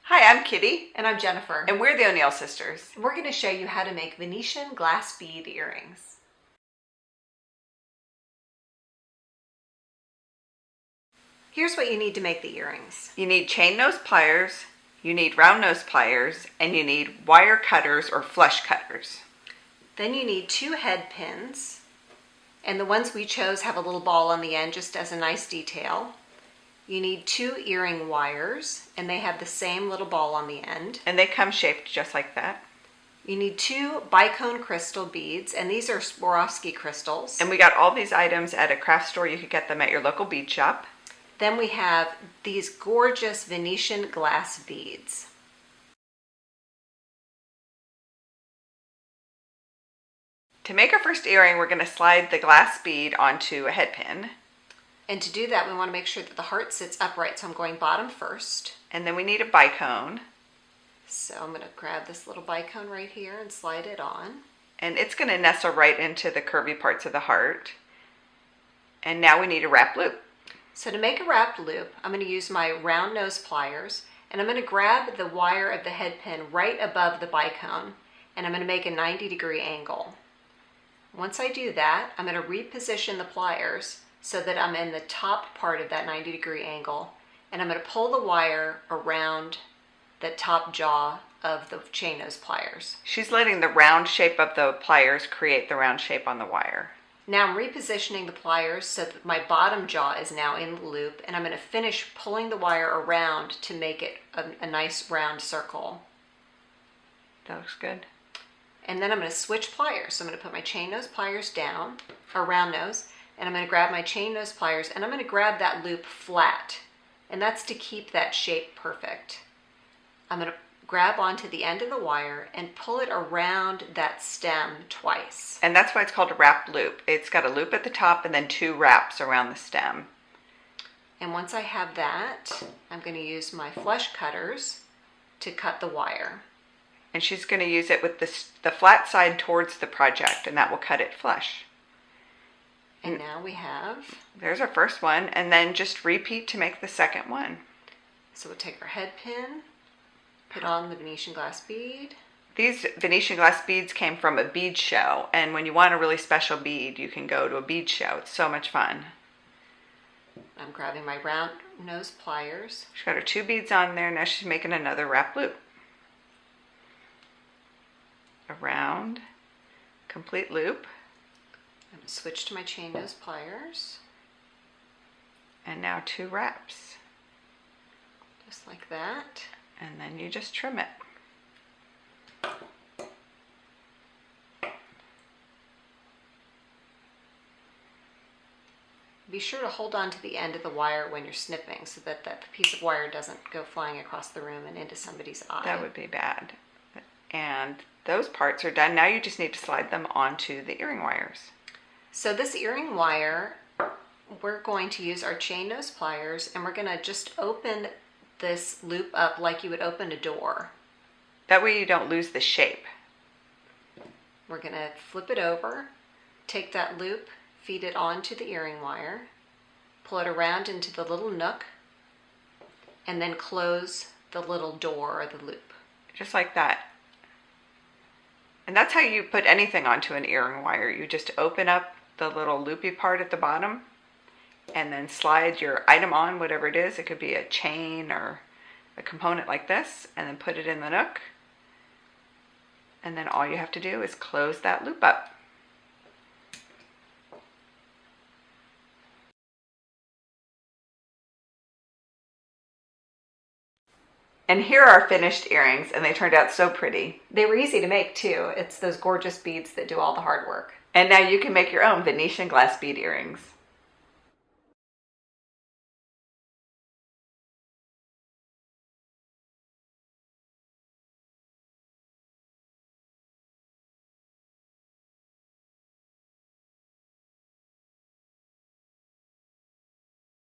Hi, I'm Kitty, And I'm Jennifer. and we're the O'Neill sisters. And we're going to show you how to make Venetian glass bead earrings. Here's what you need to make the earrings. You need chain nose pliers, you need round nose pliers, and you need wire cutters or flush cutters. Then you need 2 head pins, and the ones we chose have a little ball on the end just as a nice detail. You need 2 earring wires, and they have the same little ball on the end. And they come shaped just like that. You need 2 bicone crystal beads, and these are Swarovski crystals. And we got all these items at a craft store. You could get them at your local bead shop. Then we have these gorgeous Venetian glass beads. To make our first earring, we're going to slide the glass bead onto a head pin. And to do that, we want to make sure that the heart sits upright, so I'm going bottom first. And then we need a bicone. So I'm going to grab this little bicone right here and slide it on. And it's going to nestle right into the curvy parts of the heart. And now we need a wrap loop. So to make a wrap loop, I'm going to use my round nose pliers, and I'm going to grab the wire of the head pin right above the bicone, and I'm going to make a 90-degree angle. Once I do that, I'm going to reposition the pliers so that I'm in the top part of that 90-degree angle, and I'm going to pull the wire around the top jaw of the chain nose pliers. She's letting the round shape of the pliers create the round shape on the wire. Now I'm repositioning the pliers so that my bottom jaw is now in the loop, and I'm going to finish pulling the wire around to make it a nice round circle. That looks good. And then I'm going to switch pliers. So I'm going to put my chain nose pliers down, or round nose, and I'm going to grab my chain nose pliers, and I'm going to grab that loop flat. And that's to keep that shape perfect. I'm going to grab onto the end of the wire and pull it around that stem twice. And that's why it's called a wrap loop. It's got a loop at the top and then 2 wraps around the stem. And once I have that, I'm going to use my flush cutters to cut the wire. And she's going to use it with the flat side towards the project, and that will cut it flush. And now we have... There's our first one, and then just repeat to make the second one. So we'll take our head pin, put on the Venetian glass bead. These Venetian glass beads came from a bead show, and when you want a really special bead, you can go to a bead show. It's so much fun. I'm grabbing my round nose pliers. She's got her 2 beads on there. Now she's making another wrap loop. A round, complete loop. I'm going to switch to my chain nose pliers. And now 2 wraps. Just like that. And then you just trim it. Be sure to hold on to the end of the wire when you're snipping so that that piece of wire doesn't go flying across the room and into somebody's eye. That would be bad. And those parts are done. Now you just need to slide them onto the earring wires. So this earring wire, we're going to use our chain nose pliers, and we're going to just open this loop up like you would open a door. That way you don't lose the shape. We're going to flip it over, take that loop, feed it onto the earring wire, pull it around into the little nook, and then close the little door or the loop. Just like that. And that's how you put anything onto an earring wire. You just open up the little loopy part at the bottom and then slide your item on, whatever it is. It could be a chain or a component like this, and then put it in the nook. And then all you have to do is close that loop up. And here are our finished earrings, and they turned out so pretty. They were easy to make too. It's those gorgeous beads that do all the hard work. And now you can make your own Venetian glass bead earrings.